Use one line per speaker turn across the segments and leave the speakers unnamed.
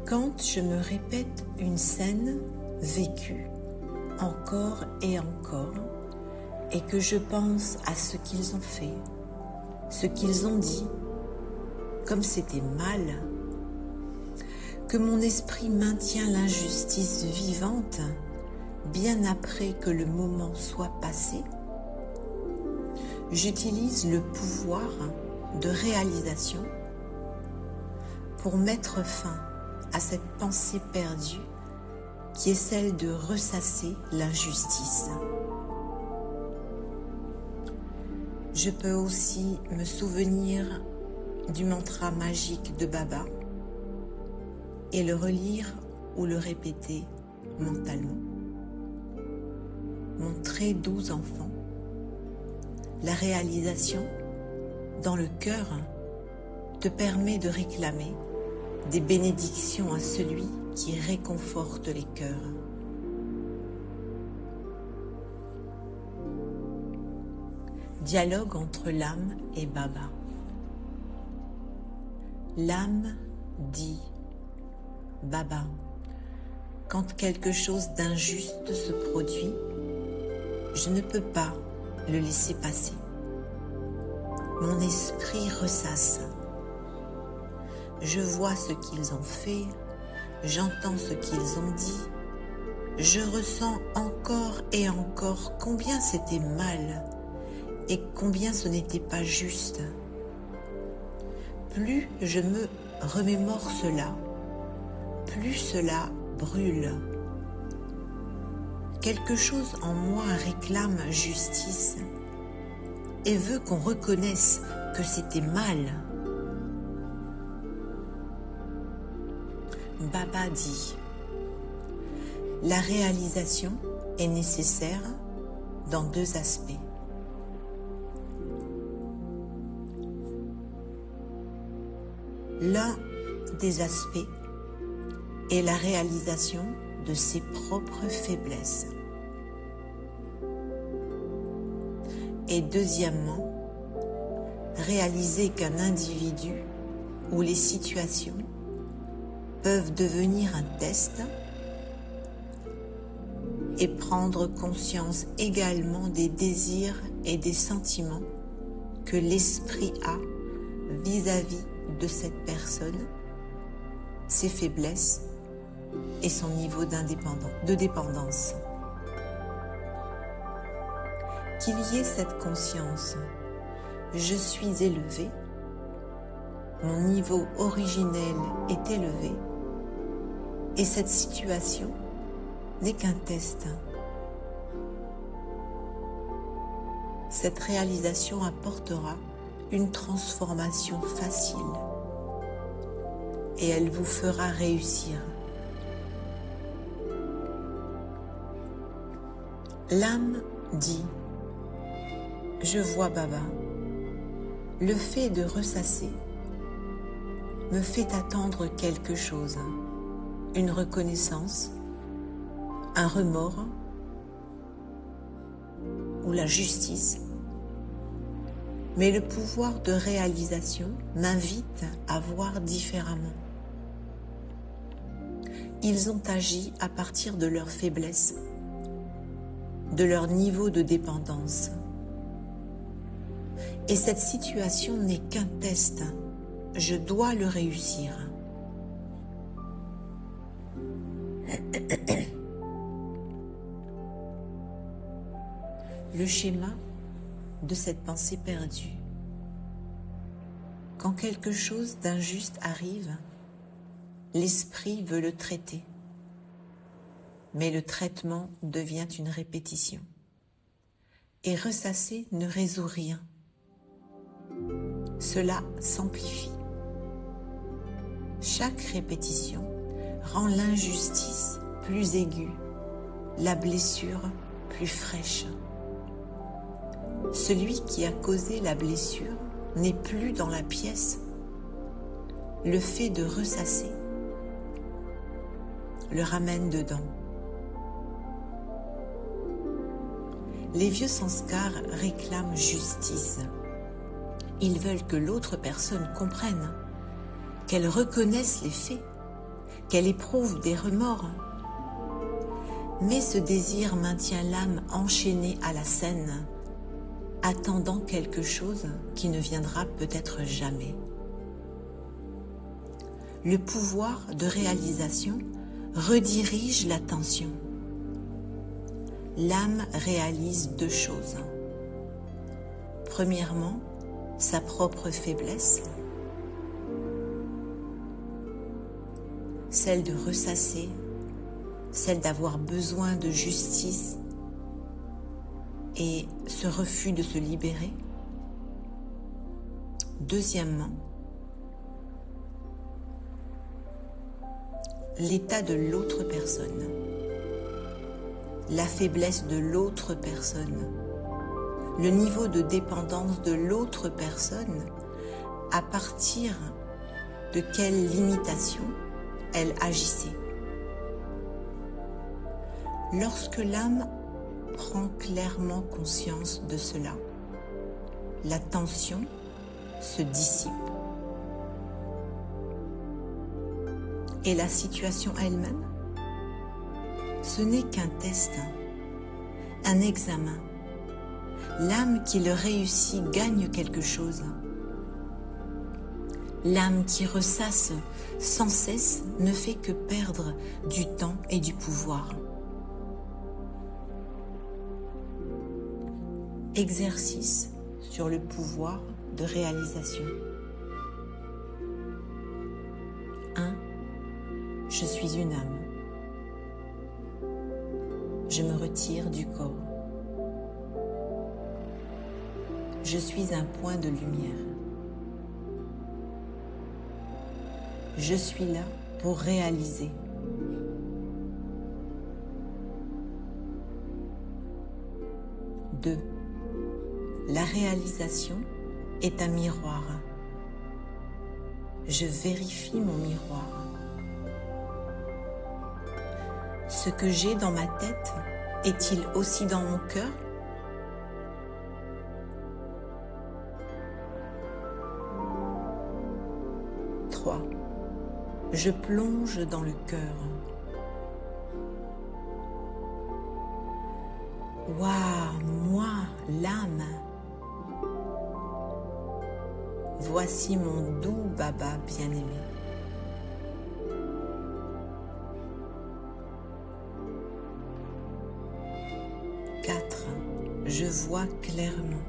Quand je me répète une scène vécue encore et encore, et que je pense à ce qu'ils ont fait, ce qu'ils ont dit, comme c'était mal, que mon esprit maintient l'injustice vivante bien après que le moment soit passé, j'utilise le pouvoir de réalisation pour mettre fin à cette pensée perdue qui est celle de ressasser l'injustice. Je peux aussi me souvenir du mantra magique de Baba et le relire ou le répéter mentalement. Mon très doux enfant, la réalisation dans le cœur te permet de réclamer des bénédictions à celui qui réconforte les cœurs. Dialogue entre l'âme et Baba. L'âme dit: Baba, quand quelque chose d'injuste se produit, je ne peux pas le laisser passer. Mon esprit ressasse. Je vois ce qu'ils ont fait, j'entends ce qu'ils ont dit, je ressens encore et encore combien c'était mal et combien ce n'était pas juste. Plus je me remémore cela, plus cela brûle. Quelque chose en moi réclame justice et veut qu'on reconnaisse que c'était mal. Baba dit: la réalisation est nécessaire dans deux aspects. L'un des aspects est la réalisation de ses propres faiblesses. Et deuxièmement, réaliser qu'un individu ou les situations peuvent devenir un test et prendre conscience également des désirs et des sentiments que l'esprit a vis-à-vis de cette personne, ses faiblesses et son niveau de dépendance. Qu'il y ait cette conscience, je suis élevé, mon niveau originel est élevé, et cette situation n'est qu'un test. Cette réalisation apportera une transformation facile et elle vous fera réussir. L'âme dit: je vois Baba, le fait de ressasser me fait attendre quelque chose, une reconnaissance, un remords ou la justice. Mais le pouvoir de réalisation m'invite à voir différemment. Ils ont agi à partir de leur faiblesse, de leur niveau de dépendance. Et cette situation n'est qu'un test. Je dois le réussir. Le schéma de cette pensée perdue. Quand quelque chose d'injuste arrive, l'esprit veut le traiter. Mais le traitement devient une répétition. Et ressasser ne résout rien. Cela s'amplifie. Chaque répétition rend l'injustice plus aiguë, la blessure plus fraîche. Celui qui a causé la blessure n'est plus dans la pièce. Le fait de ressasser le ramène dedans. Les vieux sanskars réclament justice. Ils veulent que l'autre personne comprenne, qu'elle reconnaisse les faits, qu'elle éprouve des remords. Mais ce désir maintient l'âme enchaînée à la scène, attendant quelque chose qui ne viendra peut-être jamais. Le pouvoir de réalisation redirige l'attention. L'âme réalise deux choses. Premièrement, sa propre faiblesse, celle de ressasser, celle d'avoir besoin de justice et ce refus de se libérer. Deuxièmement, l'état de l'autre personne, la faiblesse de l'autre personne, le niveau de dépendance de l'autre personne, à partir de quelle limitation elle agissait. Lorsque l'âme prend clairement conscience de cela, la tension se dissipe. Et la situation elle-même, ce n'est qu'un test, un examen. L'âme qui le réussit gagne quelque chose. L'âme qui ressasse sans cesse ne fait que perdre du temps et du pouvoir. Exercice sur le pouvoir de réalisation. 1. Je suis une âme. Je me retire du corps. Je suis un point de lumière. Je suis là pour réaliser. 2. La réalisation est un miroir. Je vérifie mon miroir. Ce que j'ai dans ma tête est-il aussi dans mon cœur? Je plonge dans le cœur. Waouh, moi, l'âme. Voici mon doux Baba bien-aimé. Je vois clairement.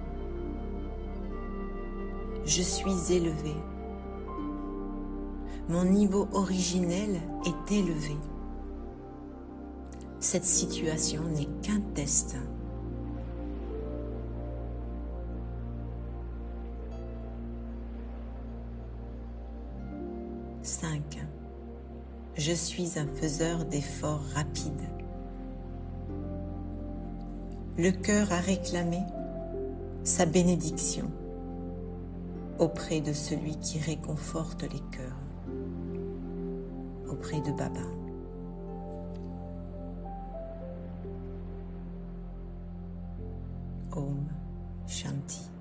Je suis élevé. Mon niveau originel est élevé. Cette situation n'est qu'un test. Je suis un faiseur d'efforts rapides. Le cœur a réclamé sa bénédiction auprès de celui qui réconforte les cœurs, auprès de Baba. Om Shanti.